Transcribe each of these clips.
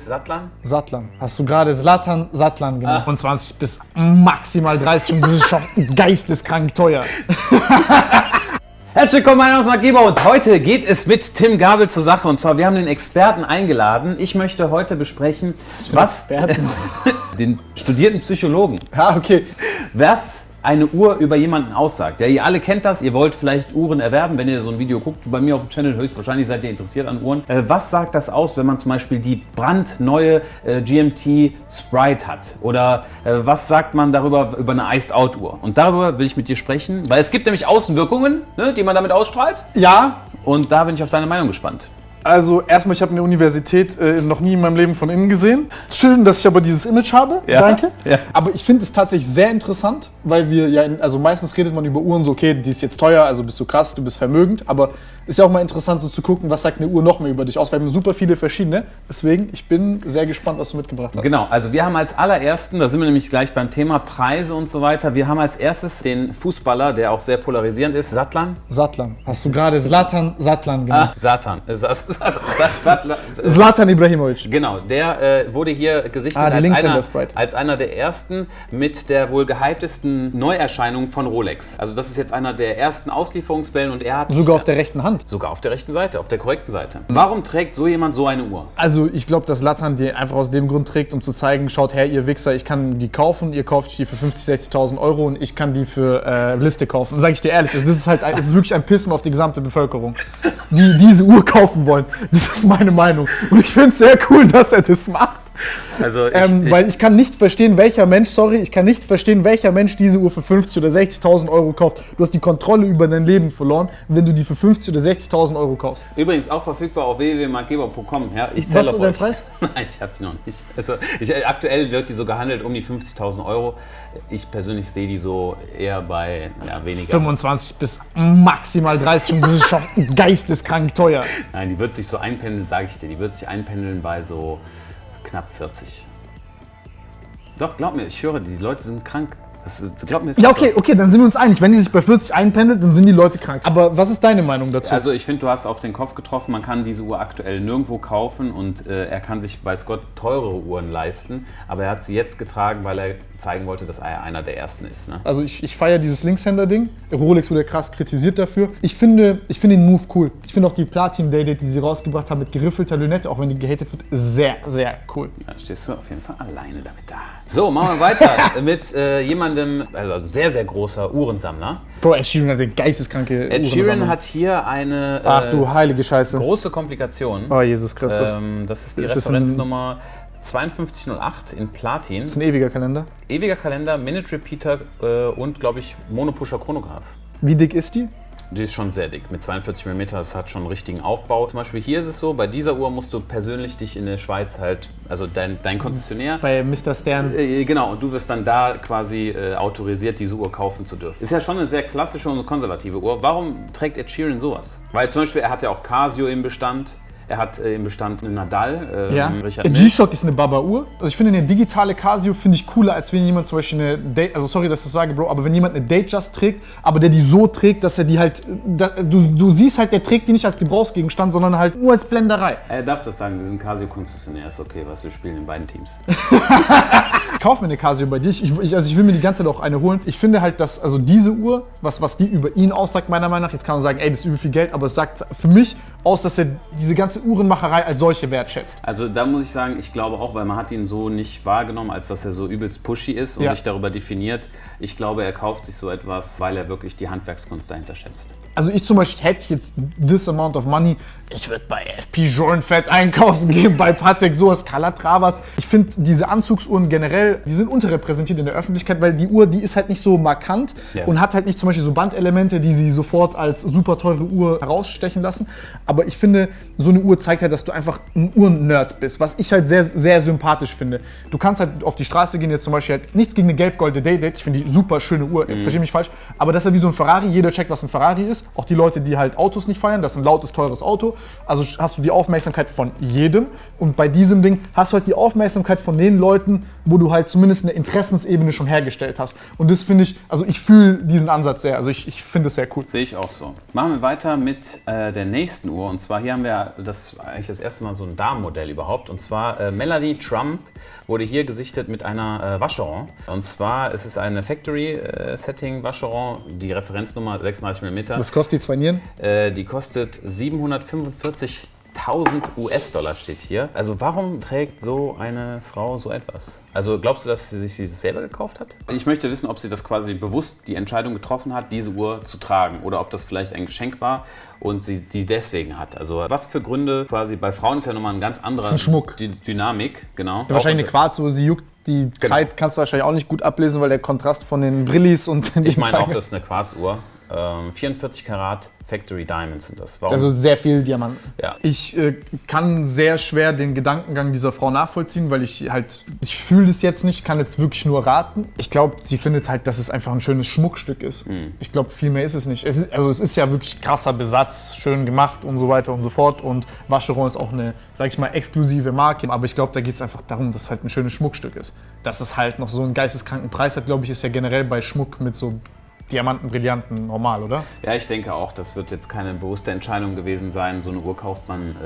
Sattlan? Sattlan. Hast du gerade Zlatan Sattlan genannt? Von 20 bis maximal 30 und das ist schon geisteskrank teuer. Herzlich willkommen, mein Name ist Marc Geber und heute geht es mit Tim Gabel zur Sache. Und zwar, wir haben den Experten eingeladen. Ich möchte heute besprechen, den studierten Psychologen. Ja, okay. Was eine Uhr über jemanden aussagt. Ja, ihr alle kennt das, ihr wollt vielleicht Uhren erwerben, wenn ihr so ein Video guckt, bei mir auf dem Channel, höchstwahrscheinlich seid ihr interessiert an Uhren. Was sagt das aus, wenn man zum Beispiel die brandneue GMT Sprite hat? Oder was sagt man darüber über eine Iced Out Uhr? Und darüber will ich mit dir sprechen, weil es gibt nämlich Außenwirkungen, ne, die man damit ausstrahlt. Ja. Und da bin ich auf deine Meinung gespannt. Also erstmal, ich habe eine Universität noch nie in meinem Leben von innen gesehen. Schön, dass ich aber dieses Image habe, ja. Danke. Ja. Aber ich finde es tatsächlich sehr interessant, weil wir ja, also meistens redet man über Uhren so, okay, die ist jetzt teuer, also bist du krass, du bist vermögend. Aber ist ja auch mal interessant so zu gucken, was sagt eine Uhr noch mehr über dich aus, weil wir haben super viele verschiedene. Deswegen, ich bin sehr gespannt, was du mitgebracht hast. Genau, also wir haben als allerersten, da sind wir nämlich gleich beim Thema Preise und so weiter, wir haben als erstes den Fußballer, der auch sehr polarisierend ist, Sattlan. Sattlan. Hast du gerade Zlatan Sattlan genannt? Satan. Zlatan Ibrahimovic. Genau, der wurde hier gesichtet als einer der ersten mit der wohl gehyptesten Neuerscheinung von Rolex. Also das ist jetzt einer der ersten Auslieferungswellen und er hat... Sogar auf der rechten Hand. Sogar auf der rechten Seite, auf der korrekten Seite. Warum trägt so jemand so eine Uhr? Also ich glaube, dass Zlatan die einfach aus dem Grund trägt, um zu zeigen, schaut her, ihr Wichser, ich kann die kaufen, ihr kauft die für 50.000, 60.000 Euro und ich kann die für Liste kaufen. Sag ich dir ehrlich, das ist halt, es ist wirklich ein Pissen auf die gesamte Bevölkerung, die diese Uhr kaufen wollen. Das ist meine Meinung. Und ich finde es sehr cool, dass er das macht. Also weil ich kann nicht verstehen, welcher Mensch diese Uhr für 50.000 oder 60.000 Euro kauft. Du hast die Kontrolle über dein Leben verloren, wenn du die für 50.000 oder 60.000 Euro kaufst. Übrigens auch verfügbar auf www.markgeber.com. Ja, was ist dein Preis? Nein, ich habe die noch nicht. Also aktuell wird die so gehandelt um die 50.000 Euro. Ich persönlich sehe die so eher bei weniger. 25 bis maximal 30 und das ist schon geisteskrank teuer. Nein, die wird sich so einpendeln, sage ich dir. Die wird sich einpendeln bei so knapp 40. Doch, glaub mir, ich schwöre, die Leute sind krank. Glaub mir, ja, okay, dann sind wir uns einig. Wenn die sich bei 40 einpendelt, dann sind die Leute krank. Aber was ist deine Meinung dazu? Also ich finde, du hast auf den Kopf getroffen. Man kann diese Uhr aktuell nirgendwo kaufen und er kann sich, weiß Gott, teurere Uhren leisten. Aber er hat sie jetzt getragen, weil er zeigen wollte, dass er einer der Ersten ist. Ne? Also ich feiere dieses Linkshänder-Ding. Rolex wurde krass kritisiert dafür. Ich finde den Move cool. Ich finde auch die Platin-Day-Date, die sie rausgebracht haben mit geriffelter Lünette, auch wenn die gehatet wird, sehr, sehr cool. Da stehst du auf jeden Fall alleine damit da. So, machen wir weiter mit jemandem, also sehr, sehr großer Uhrensammler. Bro, Ed Sheeran hat eine geisteskranke Ed Sheeran hat hier eine ach du heilige Scheiße. Große Komplikation. Oh, Jesus Christus. Das ist die Referenznummer 5208 in Platin. Das ist ein ewiger Kalender. Ewiger Kalender, Minute Repeater und, glaube ich, Monopusher Chronograph. Wie dick ist die? Die ist schon sehr dick, mit 42 mm, das hat schon einen richtigen Aufbau. Zum Beispiel hier ist es so, bei dieser Uhr musst du persönlich dich in der Schweiz halt, also dein Konzessionär. Bei Mr. Stern. Genau, und du wirst dann da quasi autorisiert, diese Uhr kaufen zu dürfen. Ist ja schon eine sehr klassische und konservative Uhr. Warum trägt Ed Sheeran sowas? Weil zum Beispiel, er hat ja auch Casio im Bestand. Er hat im Bestand einen Nadal, Richard Mille. G-Shock ist eine Baba-Uhr. Also ich finde eine digitale Casio finde ich cooler, als wenn jemand zum Beispiel eine Date, also sorry, dass ich das sage, Bro, aber wenn jemand eine Datejust trägt, aber der die so trägt, dass er die halt, du siehst halt, der trägt die nicht als Gebrauchsgegenstand, sondern halt nur als Blenderei. Er darf das sagen, wir sind Casio-Konzessionär, ist okay, was wir spielen in beiden Teams. Kauf mir eine Casio bei dir. Ich will mir die ganze Zeit auch eine holen. Ich finde halt, dass also diese Uhr, was die über ihn aussagt, meiner Meinung nach, jetzt kann man sagen, ey, das ist übel viel Geld, aber es sagt für mich aus, dass er diese ganze Uhrenmacherei als solche wertschätzt. Also da muss ich sagen, ich glaube auch, weil man hat ihn so nicht wahrgenommen, als dass er so übelst pushy ist und sich darüber definiert. Ich glaube, er kauft sich so etwas, weil er wirklich die Handwerkskunst dahinter schätzt. Also ich zum Beispiel hätte jetzt this amount of money, ich würde bei FP Journfett einkaufen gehen, bei Patek sowas, Calatravas. Ich finde diese Anzugsuhren generell, die sind unterrepräsentiert in der Öffentlichkeit, weil die Uhr, die ist halt nicht so markant und hat halt nicht zum Beispiel so Bandelemente, die sie sofort als super teure Uhr herausstechen lassen. Aber ich finde, so eine Uhr zeigt halt, dass du einfach ein Uhren-Nerd bist, was ich halt sehr, sehr sympathisch finde. Du kannst halt auf die Straße gehen, jetzt zum Beispiel halt nichts gegen eine gelb-goldene Day-Date, ich finde die super schöne Uhr, verstehe mich falsch, aber das ist halt wie so ein Ferrari, jeder checkt, was ein Ferrari ist. ist. Auch die Leute, die halt Autos nicht feiern, das ist ein lautes, teures Auto. Also hast du die Aufmerksamkeit von jedem. Und bei diesem Ding hast du halt die Aufmerksamkeit von den Leuten, wo du halt zumindest eine Interessensebene schon hergestellt hast. Und das finde ich, also ich fühle diesen Ansatz sehr. Also ich finde es sehr cool. Sehe ich auch so. Machen wir weiter mit der nächsten Uhr. Und zwar hier haben wir eigentlich das erste Mal so ein Damenmodell überhaupt. Und zwar Melanie Trump wurde hier gesichtet mit einer Vacheron. Und zwar ist es eine Factory-Setting Vacheron, die Referenznummer 36 mm. Was kostet die 2 Nieren? Die kostet 745.000 US-Dollar steht hier. Also warum trägt so eine Frau so etwas? Also glaubst du, dass sie sich dieses selber gekauft hat? Ich möchte wissen, ob sie das quasi bewusst die Entscheidung getroffen hat, diese Uhr zu tragen oder ob das vielleicht ein Geschenk war und sie die deswegen hat. Also was für Gründe quasi, bei Frauen ist ja nochmal ein ganz anderer Das ist ein Schmuck. Dynamik, genau. Wahrscheinlich eine Quarzuhr, sie juckt. Die Zeit kannst du wahrscheinlich auch nicht gut ablesen, weil der Kontrast von den Brillis und den Ich meine auch, das ist eine Quarzuhr. 44 Karat Factory Diamonds sind das. Warum? Also sehr viel Diamanten. Ja. Ich kann sehr schwer den Gedankengang dieser Frau nachvollziehen, weil ich fühle das jetzt nicht, kann jetzt wirklich nur raten. Ich glaube, sie findet halt, dass es einfach ein schönes Schmuckstück ist. Ich glaube, viel mehr ist es nicht. Es ist ja wirklich krasser Besatz, schön gemacht und so weiter und so fort. Und Vacheron ist auch eine, sag ich mal, exklusive Marke. Aber ich glaube, da geht es einfach darum, dass es halt ein schönes Schmuckstück ist. Dass es halt noch so einen geisteskranken Preis hat, glaube ich, ist ja generell bei Schmuck mit so Diamanten, Brillanten normal, oder? Ja, ich denke auch, das wird jetzt keine bewusste Entscheidung gewesen sein. So eine Uhr kauft man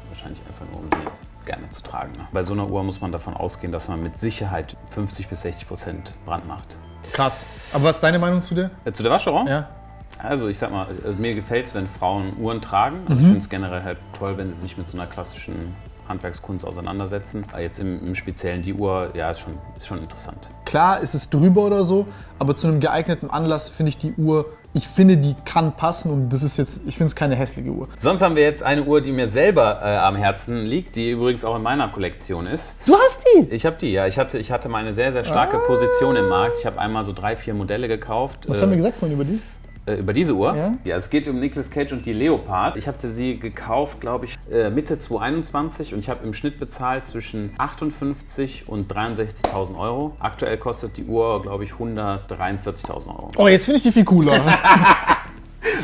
wahrscheinlich einfach nur, um die gerne zu tragen. Ne? Bei so einer Uhr muss man davon ausgehen, dass man mit Sicherheit 50-60% Brand macht. Krass. Aber was ist deine Meinung zu der? Zu der Vacheron? Ja. Also ich sag mal, mir gefällt es, wenn Frauen Uhren tragen. Also ich finde es generell halt toll, wenn sie sich mit so einer klassischen Handwerkskunst auseinandersetzen. Jetzt im Speziellen die Uhr, ja, ist schon interessant. Klar ist es drüber oder so, aber zu einem geeigneten Anlass finde ich die Uhr, ich finde, die kann passen und das ist jetzt, ich finde es keine hässliche Uhr. Sonst haben wir jetzt eine Uhr, die mir selber am Herzen liegt, die übrigens auch in meiner Kollektion ist. Du hast die? Ich habe die, ja. Ich hatte mal eine sehr, sehr starke Position im Markt. Ich habe einmal so 3-4 Modelle gekauft. Was haben wir gesagt vorhin über die? Über diese Uhr? Ja. Ja, es geht um Nicolas Cage und die Leopard. Ich hatte sie gekauft, glaube ich, Mitte 2021 und ich habe im Schnitt bezahlt zwischen 58.000 und 63.000 Euro. Aktuell kostet die Uhr, glaube ich, 143.000 Euro. Oh, jetzt finde ich die viel cooler.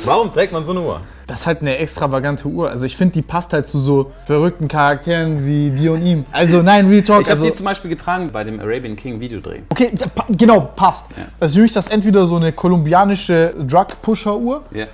Warum trägt man so eine Uhr? Das ist halt eine extravagante Uhr. Also ich finde, die passt halt zu so verrückten Charakteren wie dir und ihm. Also nein, Real Talk. Ich habe die zum Beispiel getragen bei dem Arabian King Videodreh. Okay, genau, passt. Ja. Also für mich ist das entweder so eine kolumbianische Drug-Pusher-Uhr. Ja.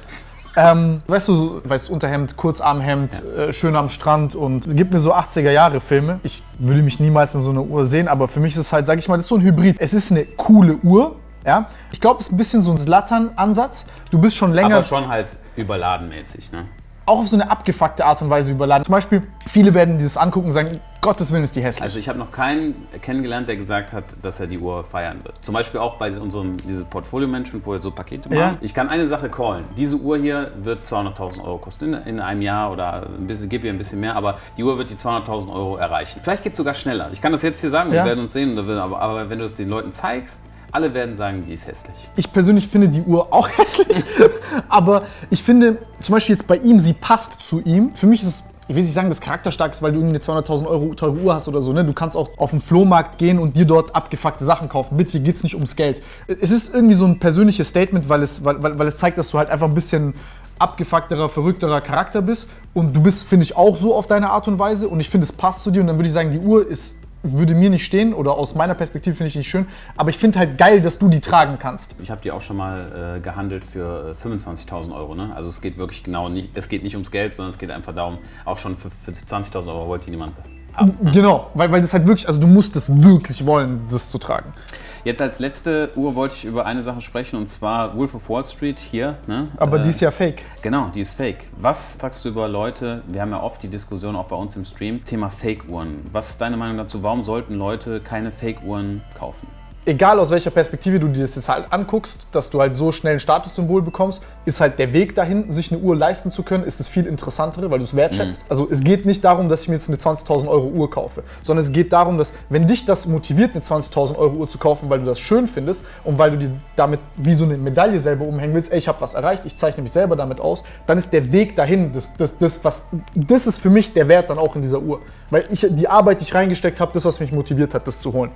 Weißt du, so, weißt, Unterhemd, Kurzarmhemd, schön am Strand und gibt mir so 80er-Jahre-Filme. Ich würde mich niemals in so einer Uhr sehen, aber für mich ist es halt, sag ich mal, das ist so ein Hybrid. Es ist eine coole Uhr. Ja? Ich glaube, es ist ein bisschen so ein Zlatan-Ansatz. Du bist schon länger... Aber schon halt überladenmäßig, ne? Auch auf so eine abgefuckte Art und Weise überladen. Zum Beispiel, viele werden dieses angucken und sagen, Gottes Willen ist die hässlich. Also ich habe noch keinen kennengelernt, der gesagt hat, dass er die Uhr feiern wird. Zum Beispiel auch bei unserem Portfolio-Management, wo wir so Pakete machen. Ja. Ich kann eine Sache callen. Diese Uhr hier wird 200.000 Euro kosten in einem Jahr oder ein bisschen, gib ihr ein bisschen mehr, aber die Uhr wird die 200.000 Euro erreichen. Vielleicht geht es sogar schneller. Ich kann das jetzt hier sagen, wir werden uns sehen, aber wenn du es den Leuten zeigst, alle werden sagen, die ist hässlich. Ich persönlich finde die Uhr auch hässlich, aber ich finde zum Beispiel jetzt bei ihm, sie passt zu ihm. Für mich ist es, ich will nicht sagen, dass charakterstark ist, weil du irgendwie eine 200.000 Euro teure Uhr hast oder so. Ne? Du kannst auch auf den Flohmarkt gehen und dir dort abgefuckte Sachen kaufen. Bitte, hier geht es nicht ums Geld. Es ist irgendwie so ein persönliches Statement, weil es zeigt, dass du halt einfach ein bisschen abgefuckterer, verrückterer Charakter bist. Und du bist, finde ich, auch so auf deine Art und Weise. Und ich finde, es passt zu dir. Und dann würde ich sagen, die Uhr würde mir nicht stehen oder aus meiner Perspektive finde ich nicht schön, aber ich finde halt geil, dass du die tragen kannst. Ich habe die auch schon mal gehandelt für 25.000 Euro. Ne? Also es geht wirklich genau nicht, es geht nicht ums Geld, sondern es geht einfach darum, auch schon für 20.000 Euro wollte die niemand haben. Genau, weil das halt wirklich, also du musst es wirklich wollen, das zu tragen. Jetzt als letzte Uhr wollte ich über eine Sache sprechen und zwar Wolf of Wall Street hier. Ne? Aber die ist ja fake. Genau, die ist fake. Was sagst du über Leute, wir haben ja oft die Diskussion auch bei uns im Stream, Thema Fake-Uhren. Was ist deine Meinung dazu? Warum sollten Leute keine Fake-Uhren kaufen? Egal aus welcher Perspektive du dir das jetzt halt anguckst, dass du halt so schnell ein Statussymbol bekommst, ist halt der Weg dahin, sich eine Uhr leisten zu können, ist das viel interessantere, weil du es wertschätzt. Also es geht nicht darum, dass ich mir jetzt eine 20.000 Euro Uhr kaufe, sondern es geht darum, dass wenn dich das motiviert, eine 20.000 Euro Uhr zu kaufen, weil du das schön findest und weil du dir damit wie so eine Medaille selber umhängen willst, ey, ich habe was erreicht, ich zeichne mich selber damit aus, dann ist der Weg dahin, das ist für mich der Wert dann auch in dieser Uhr. Weil die Arbeit, die ich reingesteckt habe, das, was mich motiviert hat, das zu holen.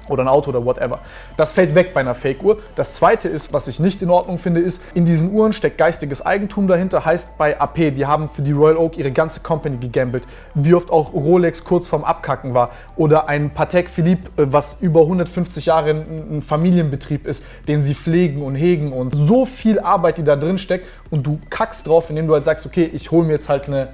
oder ein Auto oder whatever. Das fällt weg bei einer Fake-Uhr. Das zweite ist, was ich nicht in Ordnung finde, ist, in diesen Uhren steckt geistiges Eigentum dahinter, heißt bei AP, die haben für die Royal Oak ihre ganze Company gegambelt. Wie oft auch Rolex kurz vorm Abkacken war oder ein Patek Philippe, was über 150 Jahre ein Familienbetrieb ist, den sie pflegen und hegen und so viel Arbeit, die da drin steckt und du kackst drauf, indem du halt sagst, okay, ich hole mir jetzt halt eine.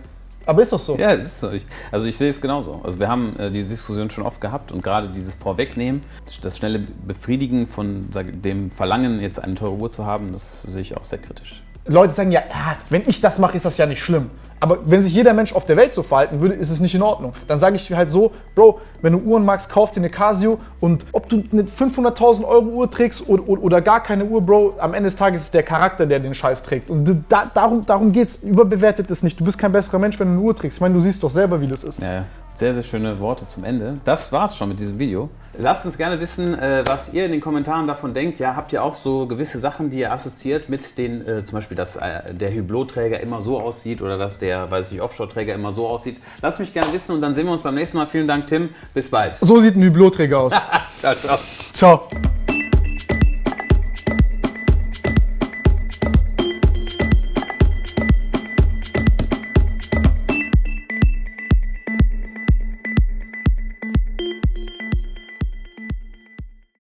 Aber ist doch so. Ja, es ist so. Ich sehe es genauso. Also wir haben diese Diskussion schon oft gehabt und gerade dieses Vorwegnehmen, das schnelle Befriedigen von dem Verlangen, jetzt eine teure Uhr zu haben, das sehe ich auch sehr kritisch. Leute sagen ja, wenn ich das mache, ist das ja nicht schlimm. Aber wenn sich jeder Mensch auf der Welt so verhalten würde, ist es nicht in Ordnung. Dann sage ich halt so, Bro, wenn du Uhren magst, kauf dir eine Casio und ob du eine 500.000 Euro Uhr trägst oder gar keine Uhr, Bro, am Ende des Tages ist es der Charakter, der den Scheiß trägt. Und darum geht's. Überbewertet es nicht. Du bist kein besserer Mensch, wenn du eine Uhr trägst. Ich meine, du siehst doch selber, wie das ist. Ja. Sehr, sehr schöne Worte zum Ende. Das war's schon mit diesem Video. Lasst uns gerne wissen, was ihr in den Kommentaren davon denkt. Ja, habt ihr auch so gewisse Sachen, die ihr assoziiert mit den, zum Beispiel, dass der Hublot-Träger immer so aussieht oder dass der, Offshore-Träger immer so aussieht. Lasst mich gerne wissen und dann sehen wir uns beim nächsten Mal. Vielen Dank, Tim. Bis bald. So sieht ein Hublot-Träger aus. Ciao, ciao. Ciao.